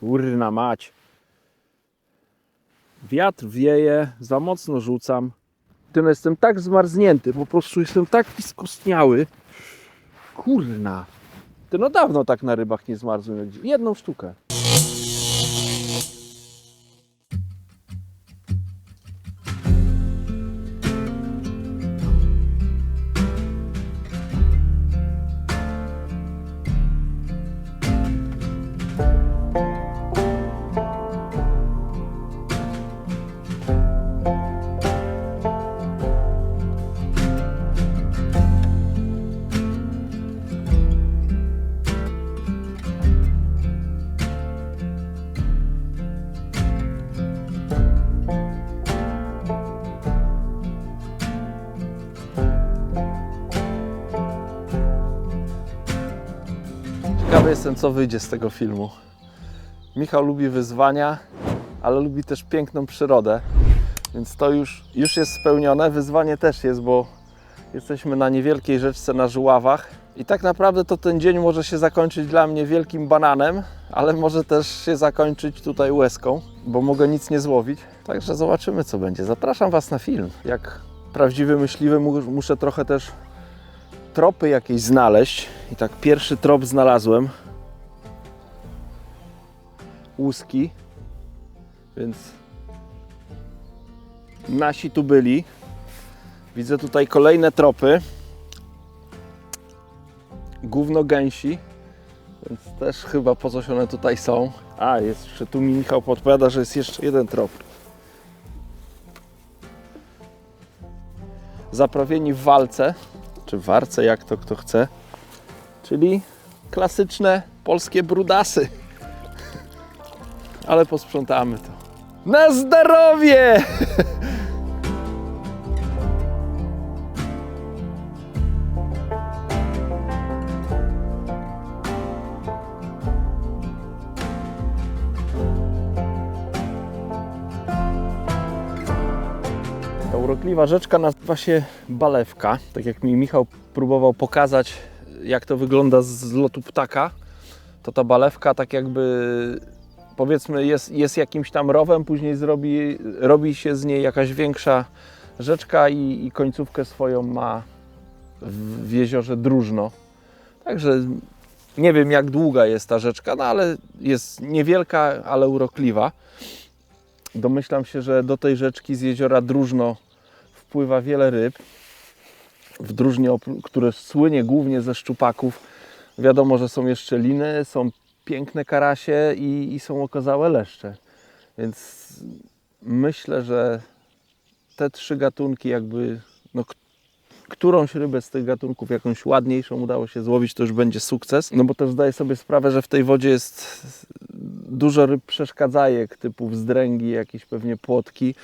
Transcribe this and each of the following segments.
Kurna mać. Wiatr wieje, za mocno rzucam. Tym jestem tak zmarznięty, po prostu jestem tak skostniały. Kurna. Ty no dawno tak na rybach nie zmarzłem jak dziś. Jedną sztukę. Ciekawy jestem, co wyjdzie z tego filmu. Michał lubi wyzwania, ale lubi też piękną przyrodę, więc to już jest spełnione. Wyzwanie też jest, bo jesteśmy na niewielkiej rzeczce na Żuławach i tak naprawdę to ten dzień może się zakończyć dla mnie wielkim bananem, ale może też się zakończyć tutaj łezką, bo mogę nic nie złowić. Także zobaczymy, co będzie. Zapraszam Was na film. Jak prawdziwy myśliwy muszę trochę też tropy jakieś znaleźć. I tak pierwszy trop znalazłem. Łuski. Więc nasi tu byli. Widzę tutaj kolejne tropy. Gówno gęsi. Więc też chyba po coś one tutaj są. A, jeszcze tu mi Michał podpowiada, że jest jeszcze jeden trop. Zaprawieni w walce. Czy warce, jak to kto chce. Czyli klasyczne polskie brudasy. Ale posprzątamy to. Na zdrowie! Ta urokliwa rzeczka nazywa się Balewka. Tak jak mi Michał próbował pokazać, jak to wygląda z lotu ptaka, to ta balewka tak jakby, powiedzmy, jest jakimś tam rowem, później robi się z niej jakaś większa rzeczka i końcówkę swoją ma w jeziorze Drużno. Także nie wiem, jak długa jest ta rzeczka, no ale jest niewielka, ale urokliwa. Domyślam się, że do tej rzeczki z jeziora Drużno wpływa wiele ryb. W Drużnie, które słynie głównie ze szczupaków, wiadomo, że są jeszcze liny, są piękne karasie i są okazałe leszcze. Więc myślę, że te trzy gatunki jakby, no, którąś rybę z tych gatunków, jakąś ładniejszą udało się złowić, to już będzie sukces. No bo też zdaję sobie sprawę, że w tej wodzie jest dużo ryb przeszkadzajek, typu wzdręgi, jakieś pewnie płotki,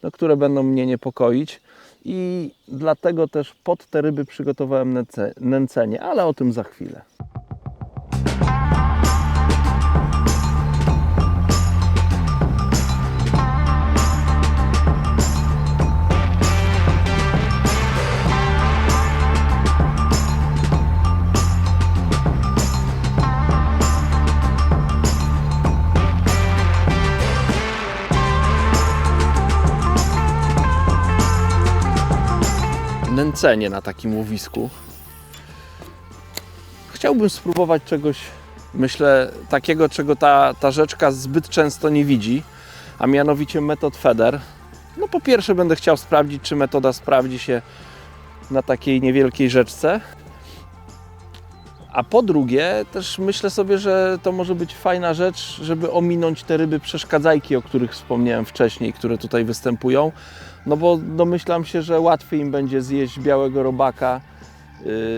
no, które będą mnie niepokoić. I dlatego też pod te ryby przygotowałem nęcenie, ale o tym za chwilę. Nęcenie na takim łowisku. Chciałbym spróbować czegoś, myślę, takiego, czego ta rzeczka zbyt często nie widzi, a mianowicie metod feeder. No po pierwsze będę chciał sprawdzić, czy metoda sprawdzi się na takiej niewielkiej rzeczce, a po drugie też myślę sobie, że to może być fajna rzecz, żeby ominąć te ryby przeszkadzajki, o których wspomniałem wcześniej, które tutaj występują. No bo domyślam się, że łatwiej im będzie zjeść białego robaka,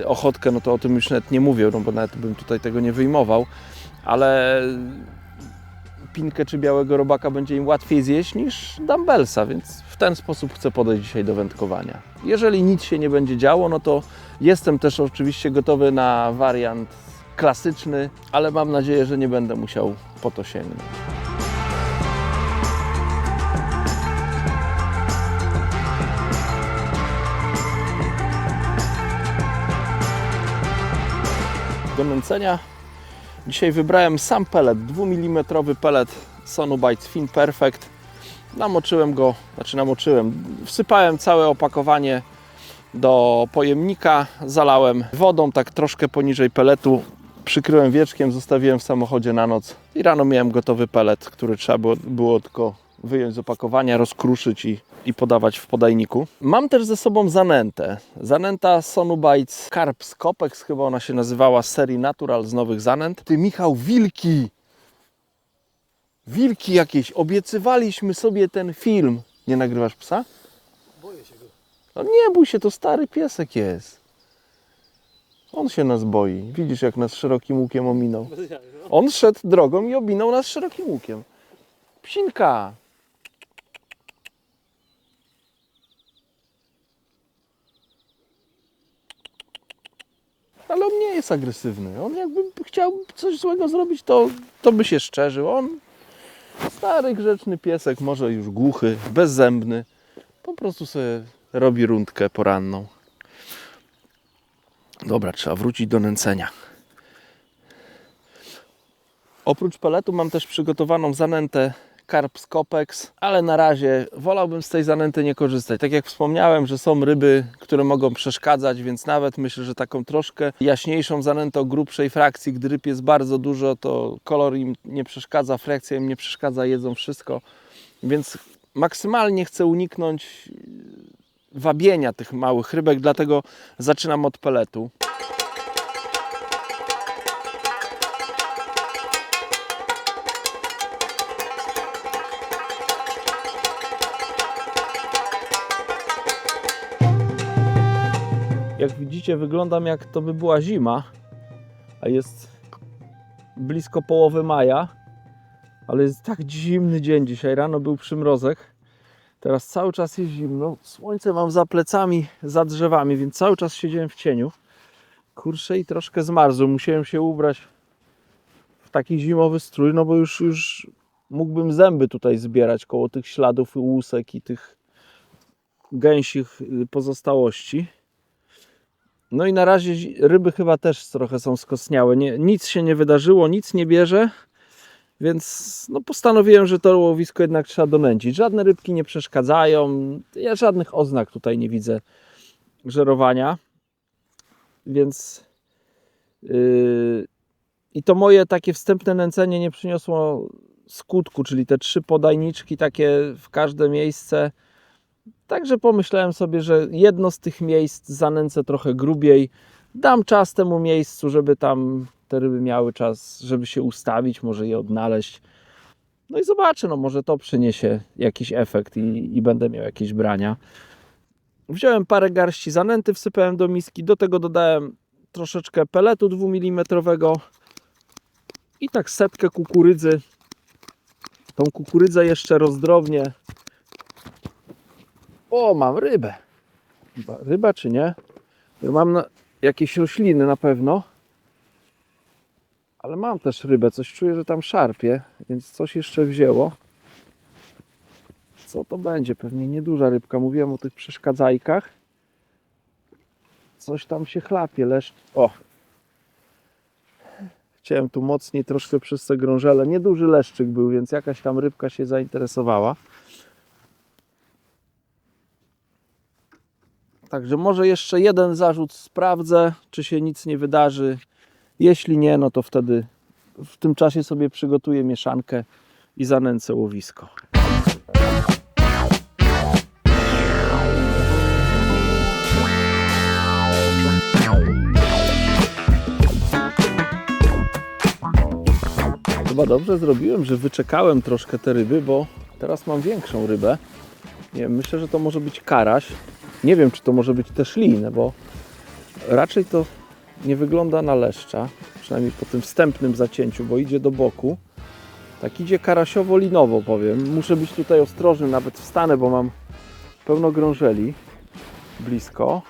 ochotkę, no to o tym już nawet nie mówię, no bo nawet bym tutaj tego nie wyjmował, ale pinkę czy białego robaka będzie im łatwiej zjeść niż dumbbellsa, więc w ten sposób chcę podejść dzisiaj do wędkowania. Jeżeli nic się nie będzie działo, no to jestem też oczywiście gotowy na wariant klasyczny, ale mam nadzieję, że nie będę musiał po to sięgnąć. Do nęcenia Dzisiaj wybrałem sam pelet, 2 mm pelet Sonubyte Fin Perfect. Namoczyłem go, wsypałem całe opakowanie do pojemnika, zalałem wodą, tak troszkę poniżej peletu, przykryłem wieczkiem, zostawiłem w samochodzie na noc i rano miałem gotowy pelet, który trzeba było tylko wyjąć z opakowania, rozkruszyć i podawać w podajniku. Mam też ze sobą zanętę. Zanęta Sonubyte Carp Scopex, chyba ona się nazywała, z serii Natural, z nowych zanęt. Ty, Michał, wilki! Wilki jakieś, obiecywaliśmy sobie ten film. Nie nagrywasz psa? Boję się go. No nie bój się, to stary piesek jest. On się nas boi. Widzisz, jak nas szerokim łukiem ominął. On szedł drogą i ominął nas szerokim łukiem. Psinka! Ale on nie jest agresywny. On jakby chciał coś złego zrobić, to by się szczerzył. On stary, grzeczny piesek, może już głuchy, bezzębny. Po prostu sobie robi rundkę poranną. Dobra, trzeba wrócić do nęcenia. Oprócz peletu mam też przygotowaną zanętę Carp Scopex, ale na razie wolałbym z tej zanęty nie korzystać. Tak jak wspomniałem, że są ryby, które mogą przeszkadzać, więc nawet myślę, że taką troszkę jaśniejszą zanętę o grubszej frakcji, gdy ryb jest bardzo dużo, to kolor im nie przeszkadza, frakcja im nie przeszkadza, jedzą wszystko. Więc maksymalnie chcę uniknąć wabienia tych małych rybek, dlatego zaczynam od peletu. Jak widzicie, wyglądam jak to by była zima, a jest blisko połowy maja, ale jest tak zimny dzień dzisiaj. Rano był przymrozek, teraz cały czas jest zimno. Słońce mam za plecami, za drzewami, więc cały czas siedziałem w cieniu. Kurczę, i troszkę zmarzłem. Musiałem się ubrać w taki zimowy strój, no bo już mógłbym zęby tutaj zbierać koło tych śladów łusek i tych gęsich pozostałości. No i na razie ryby chyba też trochę są skostniałe. Nic się nie wydarzyło, nic nie bierze, więc no postanowiłem, że to łowisko jednak trzeba donęcić. Żadne rybki nie przeszkadzają, ja żadnych oznak tutaj nie widzę żerowania, więc i to moje takie wstępne nęcenie nie przyniosło skutku, czyli te 3 podajniczki takie w każde miejsce. Także pomyślałem sobie, że jedno z tych miejsc zanęcę trochę grubiej. Dam czas temu miejscu, żeby tam te ryby miały czas, żeby się ustawić, może je odnaleźć. No i zobaczę, no może to przyniesie jakiś efekt i będę miał jakieś brania. Wziąłem parę garści zanęty, wsypałem do miski. Do tego dodałem troszeczkę peletu 2 mm i tak sepkę kukurydzy. Tą kukurydzę jeszcze rozdrobnię. O, mam rybę. Ryba czy nie? Mam jakieś rośliny na pewno. Ale mam też rybę. Coś czuję, że tam szarpie. Więc coś jeszcze wzięło. Co to będzie? Pewnie nieduża rybka. Mówiłem o tych przeszkadzajkach. Coś tam się chlapie. O! Chciałem tu mocniej troszkę przez te grążele. Nieduży leszczyk był, więc jakaś tam rybka się zainteresowała. Także może jeszcze jeden zarzut sprawdzę, czy się nic nie wydarzy. Jeśli nie, no to wtedy w tym czasie sobie przygotuję mieszankę i zanęcę łowisko. Chyba dobrze zrobiłem, że wyczekałem troszkę te ryby, bo teraz mam większą rybę. Nie wiem, myślę, że to może być karaś. Nie wiem, czy to może być też lin, bo raczej to nie wygląda na leszcza, przynajmniej po tym wstępnym zacięciu, bo idzie do boku. Tak idzie karasiowo-linowo, powiem. Muszę być tutaj ostrożny, nawet wstanę, bo mam pełno grążeli blisko.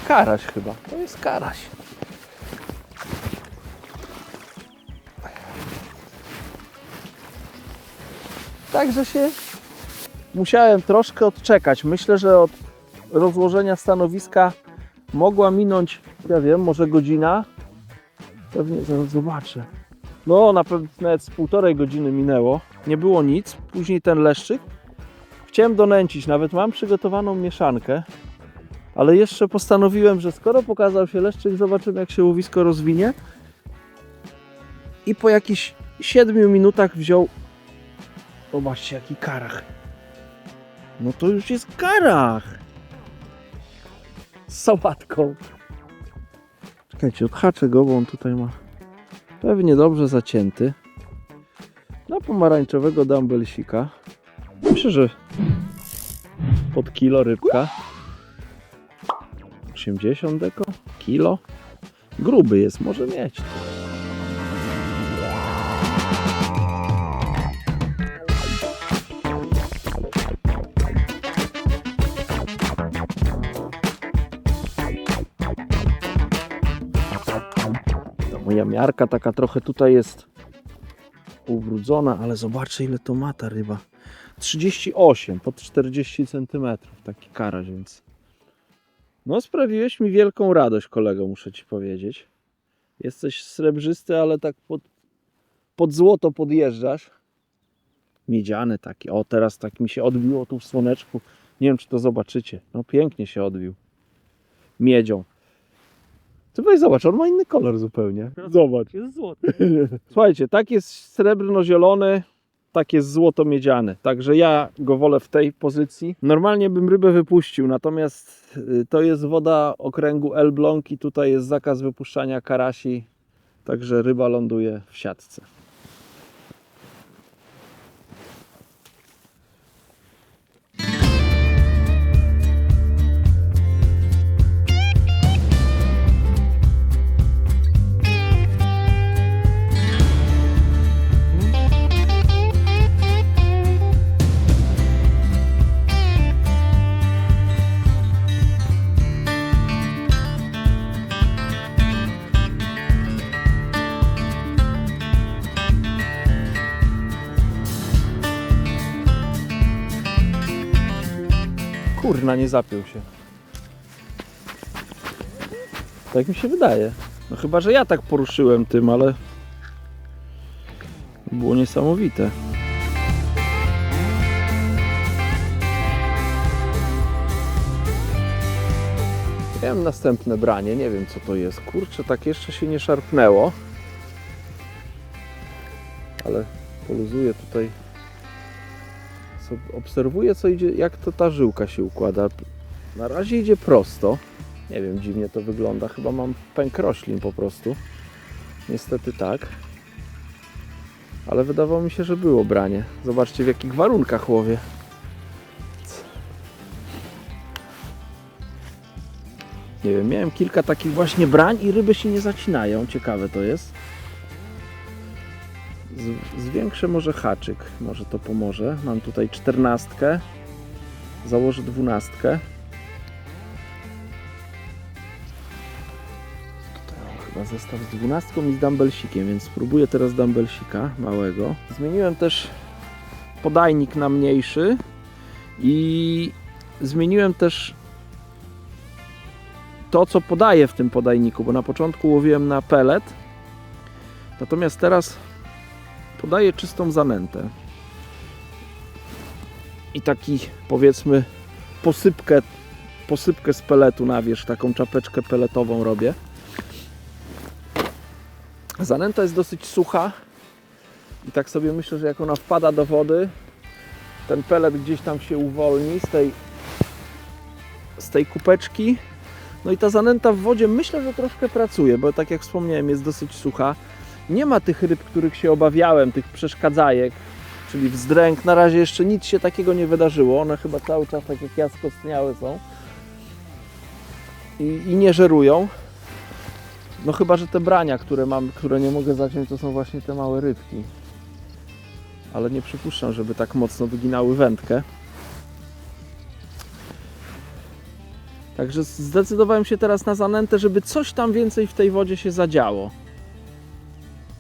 Karaś chyba, to jest karaś. Także się musiałem troszkę odczekać. Myślę, że od rozłożenia stanowiska mogła minąć, ja wiem, może godzina. Pewnie zaraz zobaczę. No na pewno nawet z 1,5 godziny minęło. Nie było nic. Później ten leszczyk. Chciałem donęcić, nawet mam przygotowaną mieszankę. Ale jeszcze postanowiłem, że skoro pokazał się leszczyk, zobaczymy jak się łowisko rozwinie. I po jakichś 7 minutach wziął... Zobaczcie jaki karach. No to już jest karach. Z sałatką. Czekajcie, odhaczę go, bo on tutaj ma pewnie dobrze zacięty. Na pomarańczowego dumbbellsika. Myślę, że pod kilo rybka. 80 deko? Kilo? Gruby jest, może mieć. Moja miarka taka trochę tutaj jest ubrudzona, ale zobaczcie ile to ma ta ryba. 38 pod 40 cm, taki karaś, więc no sprawiłeś mi wielką radość, kolego, muszę ci powiedzieć. Jesteś srebrzysty, ale tak pod złoto podjeżdżasz. Miedziany taki, o teraz tak mi się odbiło tu w słoneczku. Nie wiem czy to zobaczycie, no pięknie się odbił miedzią. Ty weź zobacz, on ma inny kolor zupełnie. Zobacz. Jest złoty. Słuchajcie, tak jest srebrno-zielony, tak jest złoto-miedziany. Także ja go wolę w tej pozycji. Normalnie bym rybę wypuścił, natomiast to jest woda okręgu Elbląg i tutaj jest zakaz wypuszczania karasi. Także ryba ląduje w siatce. Kurna, nie zapiął się. Tak mi się wydaje. No chyba, że ja tak poruszyłem tym, ale było niesamowite. Miałem następne branie, nie wiem co to jest. Kurczę, tak jeszcze się nie szarpnęło. Ale poluzuję tutaj. Obserwuję co idzie, jak to ta żyłka się układa. Na razie idzie prosto. Nie wiem, dziwnie to wygląda. Chyba mam pęk roślin po prostu. Niestety tak. Ale wydawało mi się, że było branie. Zobaczcie w jakich warunkach łowię. Nie wiem, miałem kilka takich właśnie brań i ryby się nie zacinają. Ciekawe to jest. Zwiększę może haczyk, może to pomoże. Mam tutaj 14, założę 12. Tutaj mam chyba zestaw z 12 i z dumbbellsikiem, więc spróbuję teraz dumbbellsika małego. Zmieniłem też podajnik na mniejszy i zmieniłem też to, co podaję w tym podajniku, bo na początku łowiłem na pellet, natomiast teraz podaję czystą zanętę i taki, powiedzmy, posypkę z peletu na wierzch, taką czapeczkę peletową robię. Zanęta jest dosyć sucha i tak sobie myślę, że jak ona wpada do wody, ten pelet gdzieś tam się uwolni z tej kupeczki. No i ta zanęta w wodzie myślę, że troszkę pracuje, bo tak jak wspomniałem, jest dosyć sucha. Nie ma tych ryb, których się obawiałem, tych przeszkadzajek, czyli wzdręk. Na razie jeszcze nic się takiego nie wydarzyło. One chyba cały czas tak jak ja skostniałe są i nie żerują. No chyba, że te brania, które mam, które nie mogę zaciąć, to są właśnie te małe rybki. Ale nie przypuszczam, żeby tak mocno wyginały wędkę. Także zdecydowałem się teraz na zanętę, żeby coś tam więcej w tej wodzie się zadziało.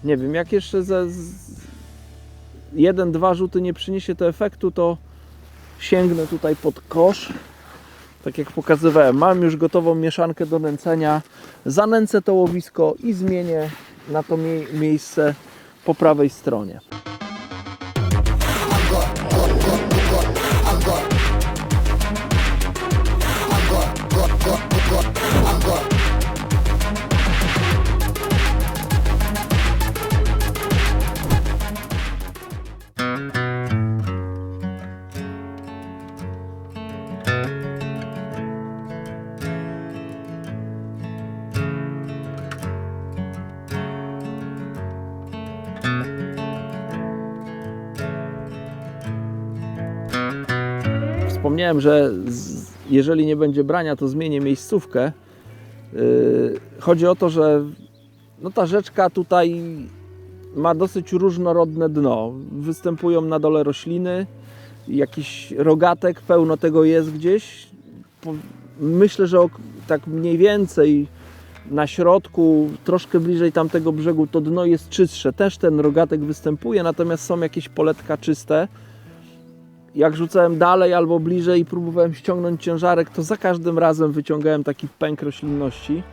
Nie wiem, jak jeszcze za 1-2 rzuty nie przyniesie to efektu, to sięgnę tutaj pod kosz. Tak jak pokazywałem, mam już gotową mieszankę do nęcenia. Zanęcę to łowisko i zmienię na to miejsce po prawej stronie. Wspomniałem, że jeżeli nie będzie brania, to zmienię miejscówkę. Chodzi o to, że no ta rzeczka tutaj ma dosyć różnorodne dno. Występują na dole rośliny, jakiś rogatek, pełno tego jest gdzieś. Myślę, że tak mniej więcej na środku, troszkę bliżej tamtego brzegu, to dno jest czystsze. Też ten rogatek występuje, natomiast są jakieś poletka czyste. Jak rzucałem dalej albo bliżej i próbowałem ściągnąć ciężarek, to za każdym razem wyciągałem taki pęk roślinności.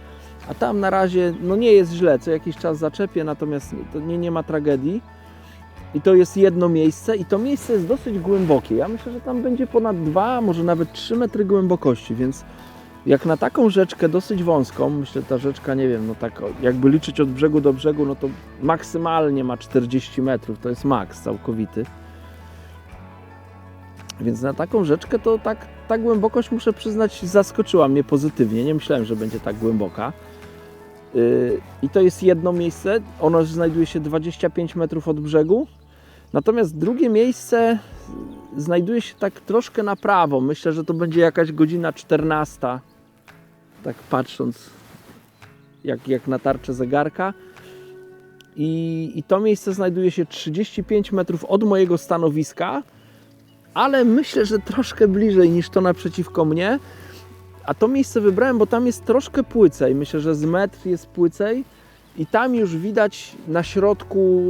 A tam na razie no nie jest źle, co jakiś czas zaczepię, natomiast to nie ma tragedii. I to jest jedno miejsce i to miejsce jest dosyć głębokie. Ja myślę, że tam będzie ponad 2, może nawet 3 metry głębokości, więc jak na taką rzeczkę dosyć wąską, myślę, ta rzeczka, nie wiem, no tak jakby liczyć od brzegu do brzegu, no to maksymalnie ma 40 metrów, to jest maks całkowity. Więc na taką rzeczkę to ta głębokość, muszę przyznać, zaskoczyła mnie pozytywnie. Nie myślałem, że będzie tak głęboka. I to jest jedno miejsce. Ono znajduje się 25 metrów od brzegu. Natomiast drugie miejsce znajduje się tak troszkę na prawo. Myślę, że to będzie jakaś godzina 14. Tak patrząc jak na tarczę zegarka. I to miejsce znajduje się 35 metrów od mojego stanowiska. Ale myślę, że troszkę bliżej niż to naprzeciwko mnie. A to miejsce wybrałem, bo tam jest troszkę płycej. Myślę, że z metr jest płycej. I tam już widać na środku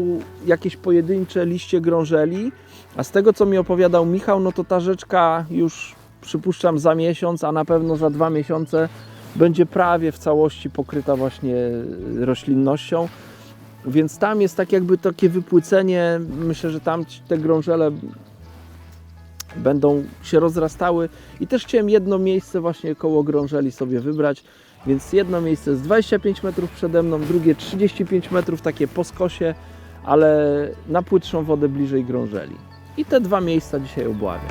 jakieś pojedyncze liście grążeli. A z tego, co mi opowiadał Michał, no to ta rzeczka już przypuszczam za miesiąc, a na pewno za 2 miesiące będzie prawie w całości pokryta właśnie roślinnością. Więc tam jest tak jakby takie wypłycenie. Myślę, że tam te grążele będą się rozrastały i też chciałem jedno miejsce właśnie koło grążeli sobie wybrać, więc jedno miejsce jest 25 metrów przede mną, drugie 35 metrów takie po skosie, ale na płytszą wodę bliżej grążeli. I te 2 miejsca dzisiaj obławiam.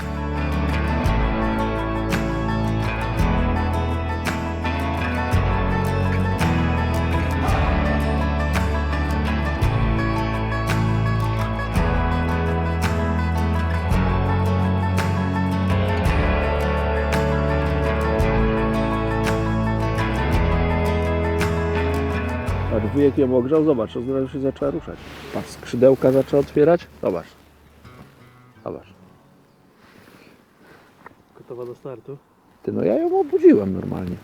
Wujek ją ogrzał, zobacz, od razu się zaczęła ruszać. Patrz, skrzydełka zaczęła otwierać, zobacz. Zobacz. Gotowa do startu? Ty, no ja ją obudziłem normalnie.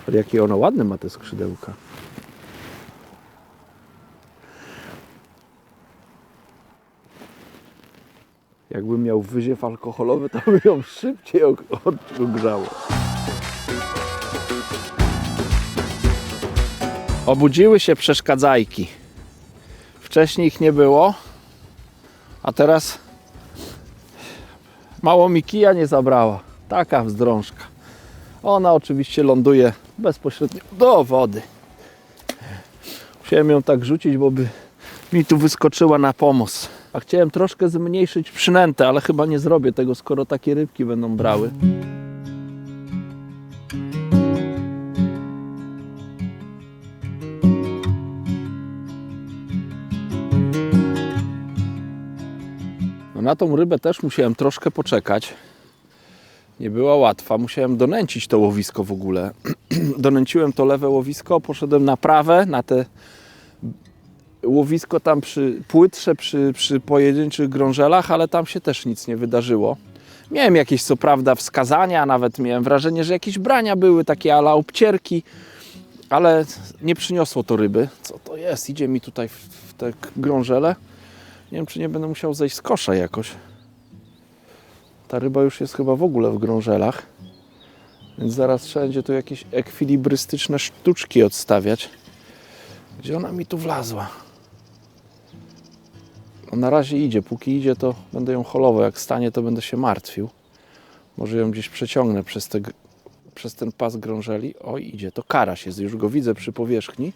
Ale jakie ona ładne ma te skrzydełka. Jakbym miał wyziew alkoholowy, to by ją szybciej ogrzało. Obudziły się przeszkadzajki. Wcześniej ich nie było, a teraz mało mi kija nie zabrała. Taka wzdrążka. Ona oczywiście ląduje bezpośrednio do wody. Musiałem ją tak rzucić, bo by mi tu wyskoczyła na pomoc. A chciałem troszkę zmniejszyć przynętę, ale chyba nie zrobię tego, skoro takie rybki będą brały. Na tą rybę też musiałem troszkę poczekać. Nie była łatwa. Musiałem donęcić to łowisko w ogóle. Donęciłem to lewe łowisko, poszedłem na prawe, na te łowisko tam płytsze, przy pojedynczych grążelach, ale tam się też nic nie wydarzyło. Miałem jakieś, co prawda, wskazania, nawet miałem wrażenie, że jakieś brania były, takie ala obcierki, ale nie przyniosło to ryby. Co to jest? Idzie mi tutaj w te grążele. Nie wiem, czy nie będę musiał zejść z kosza jakoś. Ta ryba już jest chyba w ogóle w grążelach. Więc zaraz trzeba będzie tu jakieś ekwilibrystyczne sztuczki odstawiać. Gdzie ona mi tu wlazła? No na razie idzie. Póki idzie, to będę ją holował. Jak stanie, to będę się martwił. Może ją gdzieś przeciągnę przez ten pas grążeli. Oj, idzie. To karaś jest. Już go widzę przy powierzchni.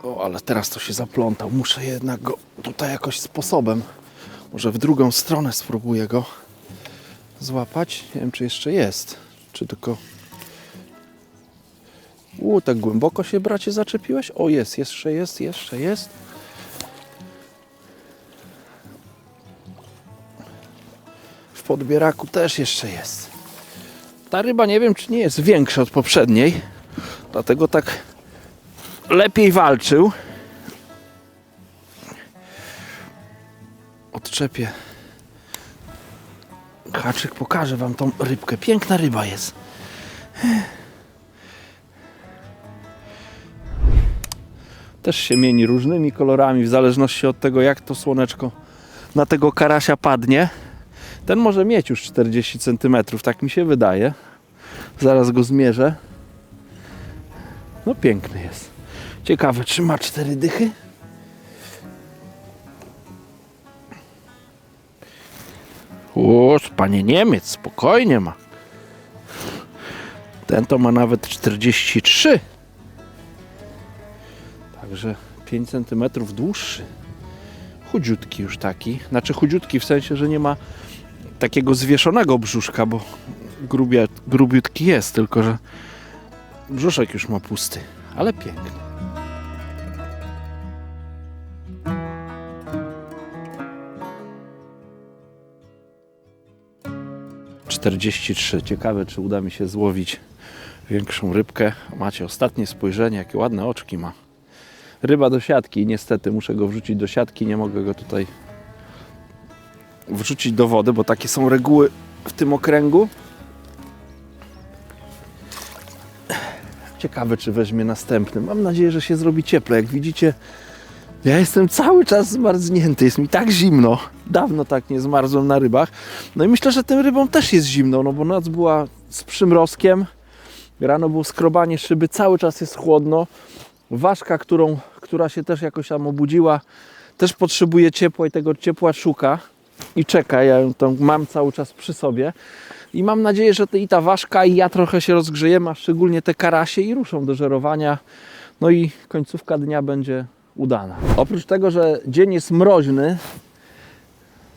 O, ale teraz to się zaplątał. Muszę jednak go tutaj jakoś sposobem. Może w drugą stronę spróbuję go złapać. Nie wiem, czy jeszcze jest. Czy tylko... tak głęboko się, bracie, zaczepiłeś? O, jest, jeszcze jest. W podbieraku też jeszcze jest. Ta ryba, nie wiem, czy nie jest większa od poprzedniej. Dlatego tak lepiej walczył. Odczepię haczyk, pokażę wam tą rybkę. Piękna ryba jest. Też się mieni różnymi kolorami w zależności od tego, jak to słoneczko na tego karasia padnie. Ten może mieć już 40 cm, tak mi się wydaje. Zaraz go zmierzę. No piękny jest. Ciekawe, czy ma 4 dychy? Panie Niemiec, spokojnie ma. Ten to ma nawet 43. Także 5 cm dłuższy. Chudziutki już taki. Znaczy chudziutki w sensie, że nie ma takiego zwieszonego brzuszka, bo grubiutki jest, tylko że brzuszek już ma pusty. Ale piękny. Ciekawe, czy uda mi się złowić większą rybkę. Macie ostatnie spojrzenie, jakie ładne oczki ma. Ryba do siatki. Niestety muszę go wrzucić do siatki. Nie mogę go tutaj wrzucić do wody, bo takie są reguły w tym okręgu. Ciekawe, czy weźmie następny. Mam nadzieję, że się zrobi ciepło. Jak widzicie, ja jestem cały czas zmarznięty. Jest mi tak zimno. Dawno tak nie zmarzłem na rybach. No i myślę, że tym rybom też jest zimno, no bo noc była z przymrozkiem. Rano było skrobanie szyby. Cały czas jest chłodno. Ważka, która się też jakoś tam obudziła, też potrzebuje ciepła i tego ciepła szuka i czeka. Ja ją tam mam cały czas przy sobie i mam nadzieję, że i ta ważka i ja trochę się rozgrzejemy, a szczególnie te karasie i ruszą do żerowania. No i końcówka dnia będzie udana. Oprócz tego, że dzień jest mroźny,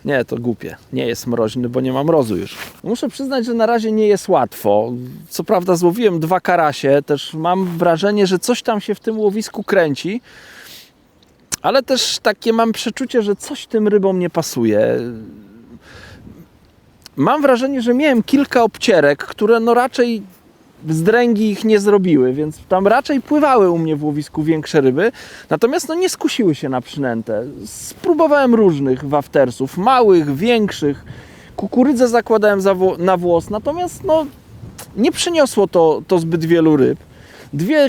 nie, to głupie, nie jest mroźny, bo nie ma mrozu już. Muszę przyznać, że na razie nie jest łatwo. Co prawda złowiłem 2 karasie, też mam wrażenie, że coś tam się w tym łowisku kręci, ale też takie mam przeczucie, że coś tym rybom nie pasuje. Mam wrażenie, że miałem kilka obcierek, które no raczej zdręgi ich nie zrobiły, więc tam raczej pływały u mnie w łowisku większe ryby, natomiast no nie skusiły się na przynętę. Spróbowałem różnych waftersów, małych, większych, kukurydzę zakładałem na włos, natomiast no nie przyniosło to zbyt wielu ryb.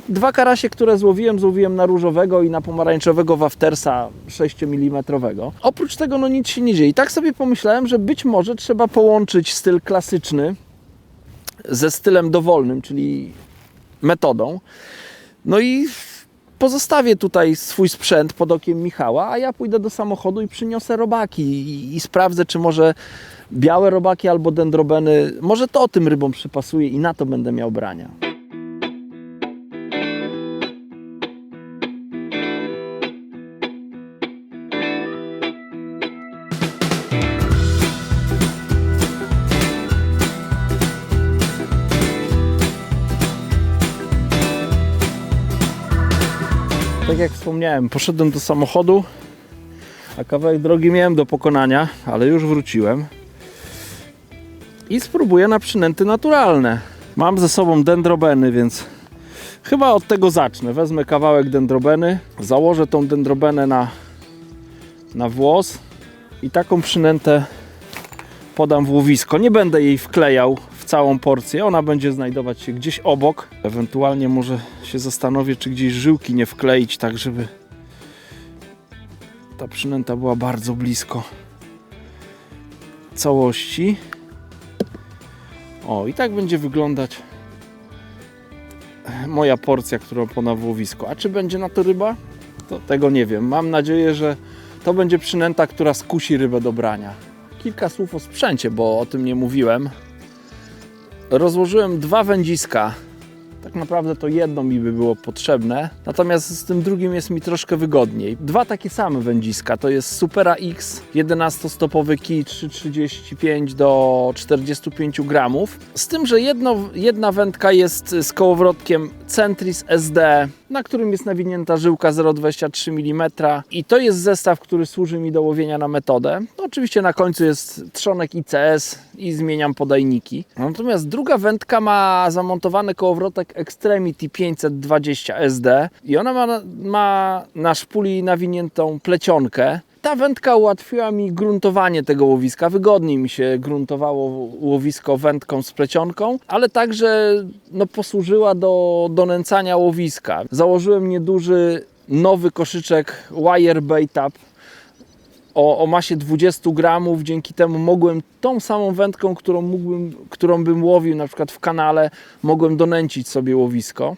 2 karasie, które złowiłem na różowego i na pomarańczowego waftersa 6 mm. Oprócz tego no nic się nie dzieje. I tak sobie pomyślałem, że być może trzeba połączyć styl klasyczny ze stylem dowolnym, czyli metodą. No i pozostawię tutaj swój sprzęt pod okiem Michała, a ja pójdę do samochodu i przyniosę robaki i sprawdzę, czy może białe robaki albo dendrobeny, może to tym rybom przypasuje i na to będę miał brania. Tak jak wspomniałem, poszedłem do samochodu, a kawałek drogi miałem do pokonania, ale już wróciłem i spróbuję na przynęty naturalne. Mam ze sobą dendrobeny, więc chyba od tego zacznę. Wezmę kawałek dendrobeny, założę tą dendrobenę na włos i taką przynętę podam w łowisko. Nie będę jej wklejał w całą porcję, ona będzie znajdować się gdzieś obok. Ewentualnie może się zastanowię, czy gdzieś żyłki nie wkleić, tak żeby ta przynęta była bardzo blisko całości. O, i tak będzie wyglądać moja porcja, którą na łowisku. A czy będzie na to ryba? To tego nie wiem. Mam nadzieję, że to będzie przynęta, która skusi rybę do brania. Kilka słów o sprzęcie, bo o tym nie mówiłem. Rozłożyłem 2 wędziska. Tak naprawdę to jedno mi by było potrzebne, natomiast z tym drugim jest mi troszkę wygodniej. 2 takie same wędziska, to jest Supera X, 11-stopowy kij 3,35 do 45 gramów. Z tym, że jedna wędka jest z kołowrotkiem Centris SD, na którym jest nawinięta żyłka 0,23 mm i to jest zestaw, który służy mi do łowienia na metodę. No, oczywiście na końcu jest trzonek ICS i zmieniam podajniki. Natomiast druga wędka ma zamontowany kołowrotek Extremity 520 SD i ona ma na szpuli nawiniętą plecionkę. Ta wędka ułatwiła mi gruntowanie tego łowiska. Wygodniej mi się gruntowało łowisko wędką z plecionką, ale także posłużyła do nęcania łowiska. Założyłem nieduży, nowy koszyczek Wire Bait Up o masie 20 gramów. Dzięki temu mogłem tą samą wędką, którą bym łowił na przykład w kanale, mogłem donęcić sobie łowisko.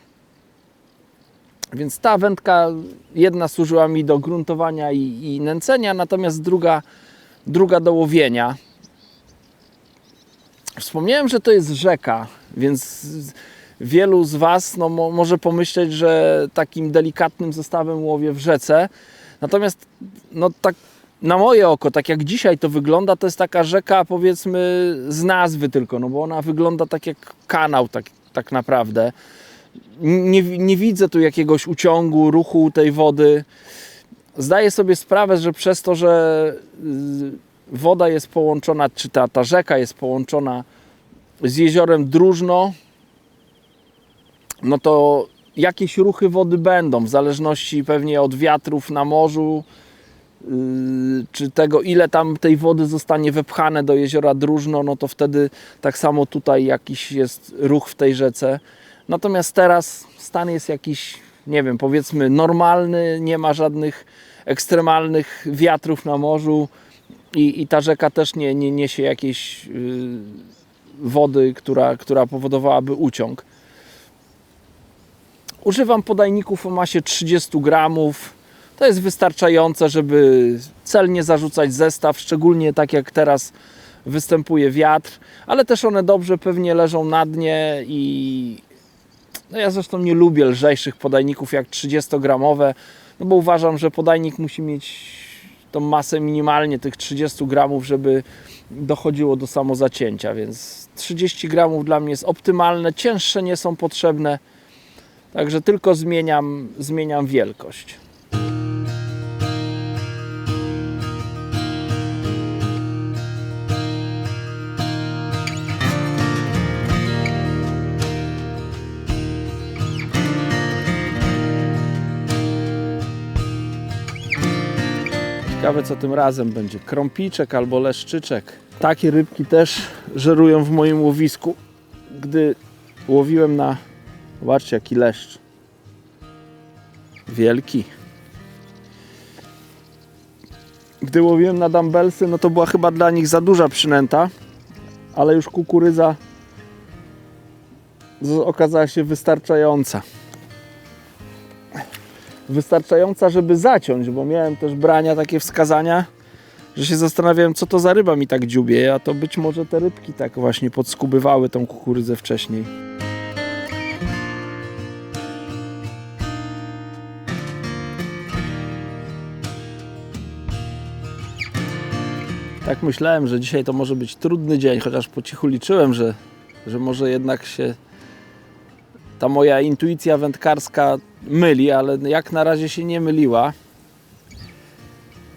Więc ta wędka jedna służyła mi do gruntowania i nęcenia, natomiast druga do łowienia. Wspomniałem, że to jest rzeka, więc wielu z Was może pomyśleć, że takim delikatnym zestawem łowię w rzece. Natomiast tak na moje oko, tak jak dzisiaj to wygląda, to jest taka rzeka, powiedzmy, z nazwy tylko, bo ona wygląda tak jak kanał tak naprawdę. Nie widzę tu jakiegoś uciągu, ruchu tej wody. Zdaję sobie sprawę, że przez to, że woda jest połączona, czy ta rzeka jest połączona z jeziorem Drużno, to jakieś ruchy wody będą, w zależności pewnie od wiatrów na morzu, czy tego, ile tam tej wody zostanie wepchane do jeziora Drużno, to wtedy tak samo tutaj jakiś jest ruch w tej rzece. Natomiast teraz stan jest jakiś, nie wiem, powiedzmy normalny, nie ma żadnych ekstremalnych wiatrów na morzu i ta rzeka też nie niesie jakiejś wody, która powodowałaby uciąg. Używam podajników o masie 30 gramów. To jest wystarczające, żeby celnie zarzucać zestaw, szczególnie tak jak teraz występuje wiatr, ale też one dobrze pewnie leżą na dnie i ja zresztą nie lubię lżejszych podajników jak 30-gramowe, bo uważam, że podajnik musi mieć tą masę minimalnie tych 30 gramów, żeby dochodziło do samozacięcia, więc 30 gramów dla mnie jest optymalne, cięższe nie są potrzebne, także tylko zmieniam wielkość. Ciekawe, co tym razem będzie. Krąpiczek albo leszczyczek. Takie rybki też żerują w moim łowisku. Gdy łowiłem na... Zobaczcie, jaki leszcz. Wielki. Gdy łowiłem na dumbbellsy, to była chyba dla nich za duża przynęta. Ale już kukurydza okazała się wystarczająca. Wystarczająca, żeby zaciąć, bo miałem też brania, takie wskazania, że się zastanawiałem, co to za ryba mi tak dziubie, a to być może te rybki tak właśnie podskubywały tą kukurydzę wcześniej. Tak myślałem, że dzisiaj to może być trudny dzień, chociaż po cichu liczyłem, że może jednak się ta moja intuicja wędkarska myli, ale jak na razie się nie myliła.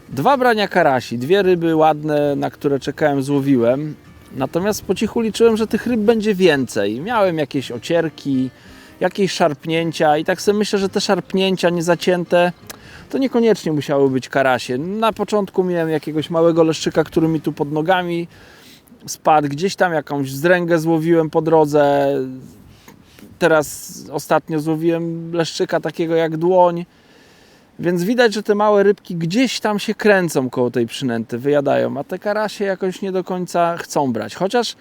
2 brania karasi, 2 ryby ładne, na które czekałem, złowiłem. Natomiast po cichu liczyłem, że tych ryb będzie więcej. Miałem jakieś ocierki, jakieś szarpnięcia i tak sobie myślę, że te szarpnięcia niezacięte to niekoniecznie musiały być karasie. Na początku miałem jakiegoś małego leszczyka, który mi tu pod nogami spadł. Gdzieś tam jakąś zdręgę złowiłem po drodze. Teraz ostatnio złowiłem leszczyka takiego jak dłoń. Więc widać, że te małe rybki gdzieś tam się kręcą koło tej przynęty, wyjadają, a te karasie jakoś nie do końca chcą brać. Chociaż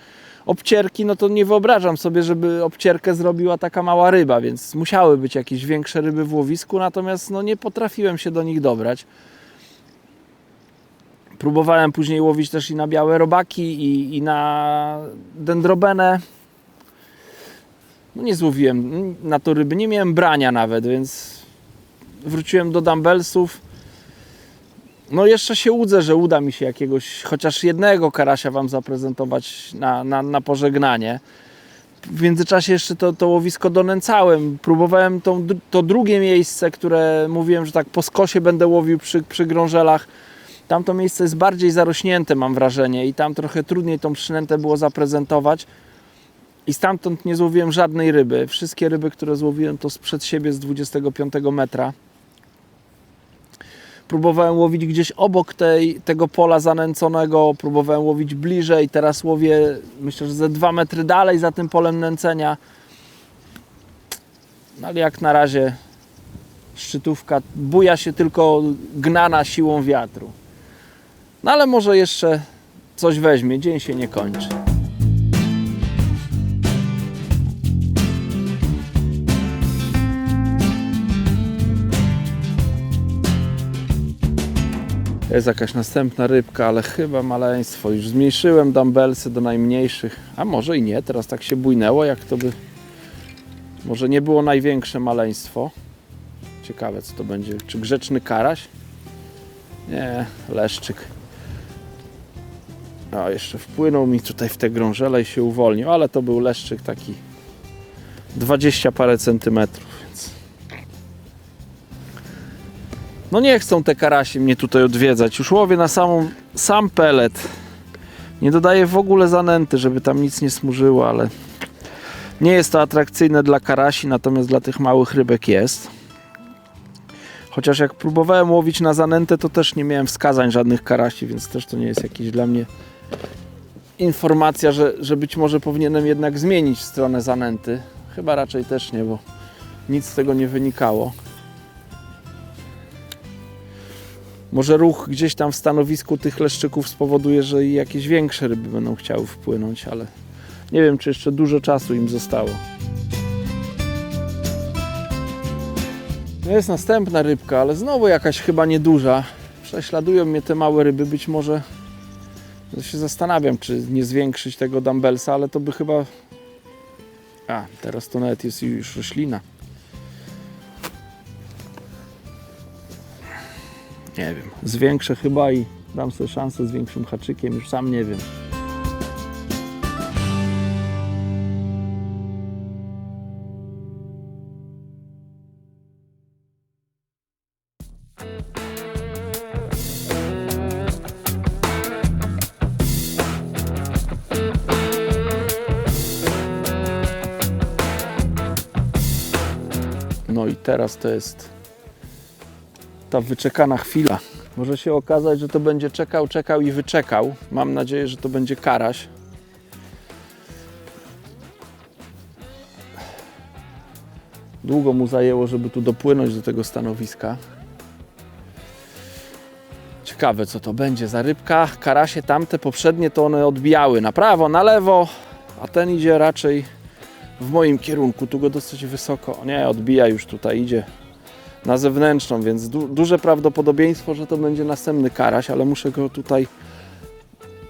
obcierki, no to nie wyobrażam sobie, żeby obcierkę zrobiła taka mała ryba, więc musiały być jakieś większe ryby w łowisku, natomiast no nie potrafiłem się do nich dobrać. Próbowałem później łowić też i na białe robaki i na dendrobenę. No nie złowiłem na to ryby, nie miałem brania nawet, więc wróciłem do dumbbellsów. No jeszcze się łudzę, że uda mi się jakiegoś, chociaż jednego karasia Wam zaprezentować na pożegnanie. W międzyczasie jeszcze to łowisko donęcałem. Próbowałem to drugie miejsce, które mówiłem, że tak po skosie będę łowił przy grążelach. Tamto miejsce jest bardziej zarośnięte, mam wrażenie, i tam trochę trudniej tą przynętę było zaprezentować. I stamtąd nie złowiłem żadnej ryby. Wszystkie ryby, które złowiłem, to sprzed siebie z 25 metra. Próbowałem łowić gdzieś obok tego pola zanęconego, próbowałem łowić bliżej, teraz łowię, myślę, że ze 2 metry dalej za tym polem nęcenia. No ale jak na razie szczytówka buja się tylko gnana siłą wiatru. No ale może jeszcze coś weźmie, dzień się nie kończy. Jest jakaś następna rybka, ale chyba maleństwo. Już zmniejszyłem dumbbellsy do najmniejszych. A może i nie, teraz tak się bujnęło, jak to by... Może nie było największe maleństwo. Ciekawe, co to będzie. Czy grzeczny karaś? Nie, leszczyk. A jeszcze wpłynął mi tutaj w te grążele i się uwolnił, ale to był leszczyk taki 20 parę centymetrów, więc... No nie chcą te karasie mnie tutaj odwiedzać. Już łowię na sam pelet. Nie dodaję w ogóle zanęty, żeby tam nic nie smurzyło, ale nie jest to atrakcyjne dla karasi, natomiast dla tych małych rybek jest. Chociaż jak próbowałem łowić na zanętę, to też nie miałem wskazań żadnych karasi, więc też to nie jest jakiś dla mnie informacja, że być może powinienem jednak zmienić stronę zanęty. Chyba raczej też nie, bo nic z tego nie wynikało. Może ruch gdzieś tam w stanowisku tych leszczyków spowoduje, że i jakieś większe ryby będą chciały wpłynąć, ale nie wiem, czy jeszcze dużo czasu im zostało. Jest następna rybka, ale znowu jakaś chyba nieduża. Prześladują mnie te małe ryby, być może się zastanawiam, czy nie zwiększyć tego dumbbellsa, ale to by chyba... A, teraz to nawet jest już roślina. Nie wiem, zwiększę chyba i dam sobie szansę z większym haczykiem, już sam nie wiem. No i teraz to jest ta wyczekana chwila. Może się okazać, że to będzie czekał i wyczekał. Mam nadzieję, że to będzie karaś. Długo mu zajęło, żeby tu dopłynąć do tego stanowiska. Ciekawe, co to będzie za rybka. Karasie tamte poprzednie to one odbijały na prawo, na lewo, a ten idzie raczej w moim kierunku. Tu go dosyć wysoko. Nie, odbija już tutaj, idzie na zewnętrzną, więc duże prawdopodobieństwo, że to będzie następny karaś, ale muszę go tutaj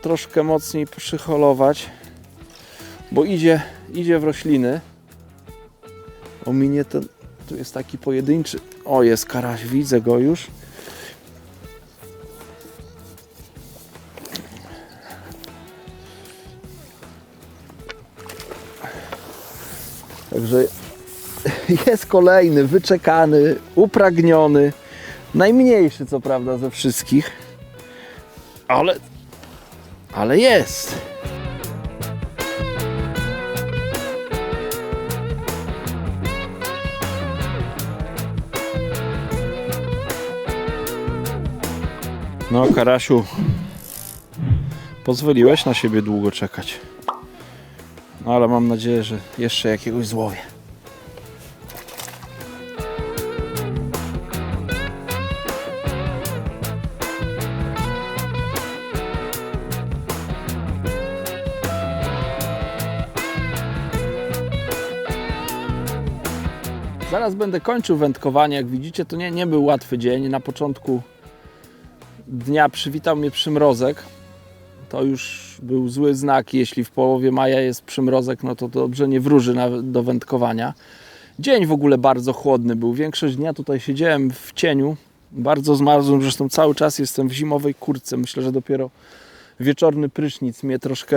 troszkę mocniej przyholować, bo idzie w rośliny. Ominie ten, tu jest taki pojedynczy, o jest karaś, widzę go już. Także jest kolejny, wyczekany, upragniony, najmniejszy co prawda ze wszystkich, ale jest. No karasiu, pozwoliłeś na siebie długo czekać, no ale mam nadzieję, że jeszcze jakiegoś złowię. Zaraz będę kończył wędkowanie. Jak widzicie, to nie był łatwy dzień. Na początku dnia przywitał mnie przymrozek. To już był zły znak. Jeśli w połowie maja jest przymrozek, no to dobrze nie wróży do wędkowania. Dzień w ogóle bardzo chłodny był. Większość dnia tutaj siedziałem w cieniu. Bardzo zmarzłem, zresztą cały czas jestem w zimowej kurtce. Myślę, że dopiero wieczorny prysznic mnie troszkę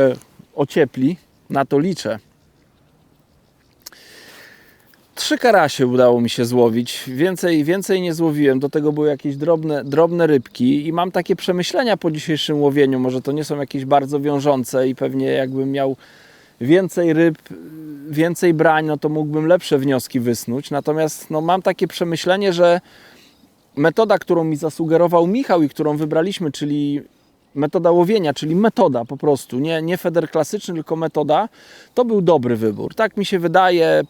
ociepli. Na to liczę. 3 karasie udało mi się złowić. Więcej nie złowiłem. Do tego były jakieś drobne rybki. I mam takie przemyślenia po dzisiejszym łowieniu. Może to nie są jakieś bardzo wiążące i pewnie jakbym miał więcej ryb, więcej brań, no to mógłbym lepsze wnioski wysnuć. Natomiast no, mam takie przemyślenie, że metoda, którą mi zasugerował Michał i którą wybraliśmy, czyli metoda łowienia, czyli metoda po prostu, nie feder klasyczny, tylko metoda, to był dobry wybór. Tak mi się wydaje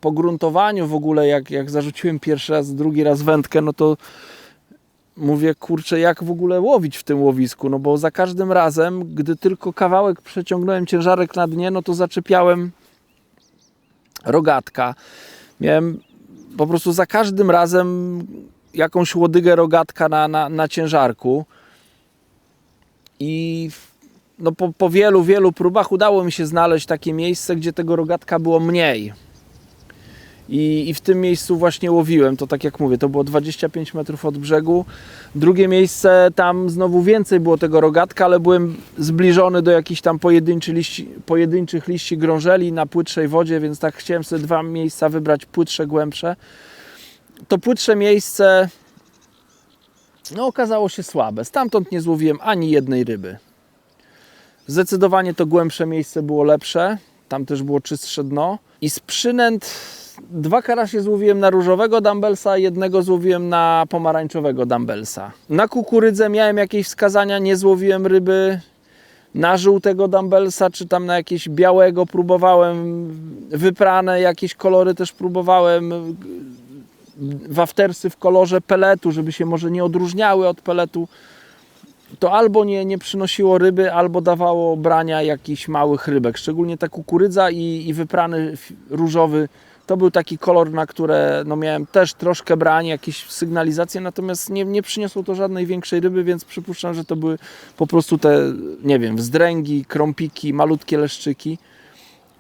po gruntowaniu w ogóle, jak zarzuciłem pierwszy raz, drugi raz wędkę, no to mówię, kurczę, jak w ogóle łowić w tym łowisku, no bo za każdym razem, gdy tylko kawałek przeciągnąłem ciężarek na dnie, no to zaczepiałem rogatka. Miałem po prostu za każdym razem jakąś łodygę rogatka na ciężarku. I no po wielu próbach udało mi się znaleźć takie miejsce, gdzie tego rogatka było mniej. I w tym miejscu właśnie łowiłem. To tak jak mówię, to było 25 metrów od brzegu. Drugie miejsce, tam znowu więcej było tego rogatka, ale byłem zbliżony do jakichś tam pojedynczych liści grążeli na płytszej wodzie, więc tak chciałem sobie 2 miejsca wybrać płytsze, głębsze. To płytsze miejsce no okazało się słabe. Stamtąd nie złowiłem ani jednej ryby. Zdecydowanie to głębsze miejsce było lepsze. Tam też było czystsze dno. I z przynęt 2 karasie złowiłem na różowego dumbbellsa, 1 złowiłem na pomarańczowego dumbbellsa. Na kukurydzę miałem jakieś wskazania, nie złowiłem ryby. Na żółtego dumbbellsa, czy tam na jakieś białego próbowałem. Wyprane jakieś kolory też próbowałem. Waftersy w kolorze peletu, żeby się może nie odróżniały od peletu, to albo nie przynosiło ryby, albo dawało brania jakichś małych rybek. Szczególnie ta kukurydza i wyprany różowy, to był taki kolor, na które no miałem też troszkę brań, jakieś sygnalizacje, natomiast nie przyniosło to żadnej większej ryby, więc przypuszczam, że to były po prostu te, nie wiem, wzdręgi, krąpiki, malutkie leszczyki.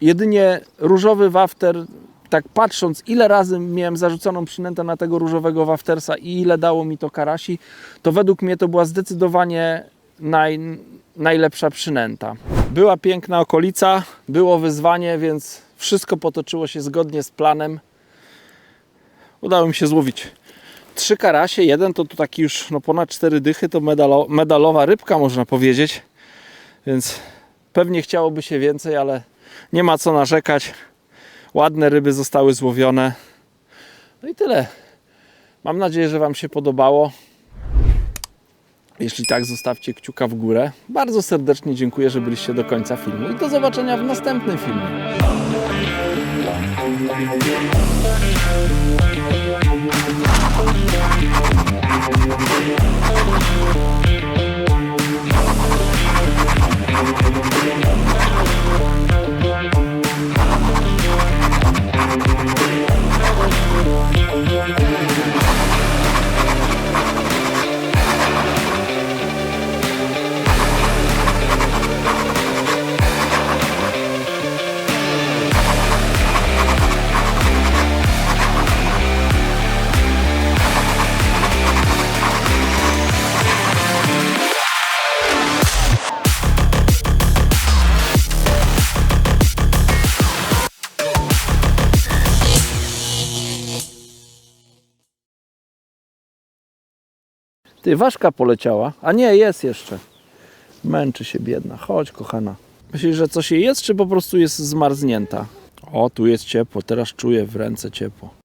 Jedynie różowy wafter, tak patrząc, ile razy miałem zarzuconą przynętę na tego różowego waftersa i ile dało mi to karasi, to według mnie to była zdecydowanie najlepsza przynęta. Była piękna okolica, było wyzwanie, więc wszystko potoczyło się zgodnie z planem. Udało mi się złowić 3 karasie, jeden to taki już no ponad 4 dychy, to medalowa rybka można powiedzieć, więc pewnie chciałoby się więcej, ale nie ma co narzekać. Ładne ryby zostały złowione. No i tyle. Mam nadzieję, że Wam się podobało. Jeśli tak, zostawcie kciuka w górę. Bardzo serdecznie dziękuję, że byliście do końca filmu. I do zobaczenia w następnym filmie. Ty, ważka poleciała. A nie, jest jeszcze. Męczy się biedna. Chodź, kochana. Myślisz, że coś jej jest, czy po prostu jest zmarznięta? O, tu jest ciepło. Teraz czuję w ręce ciepło.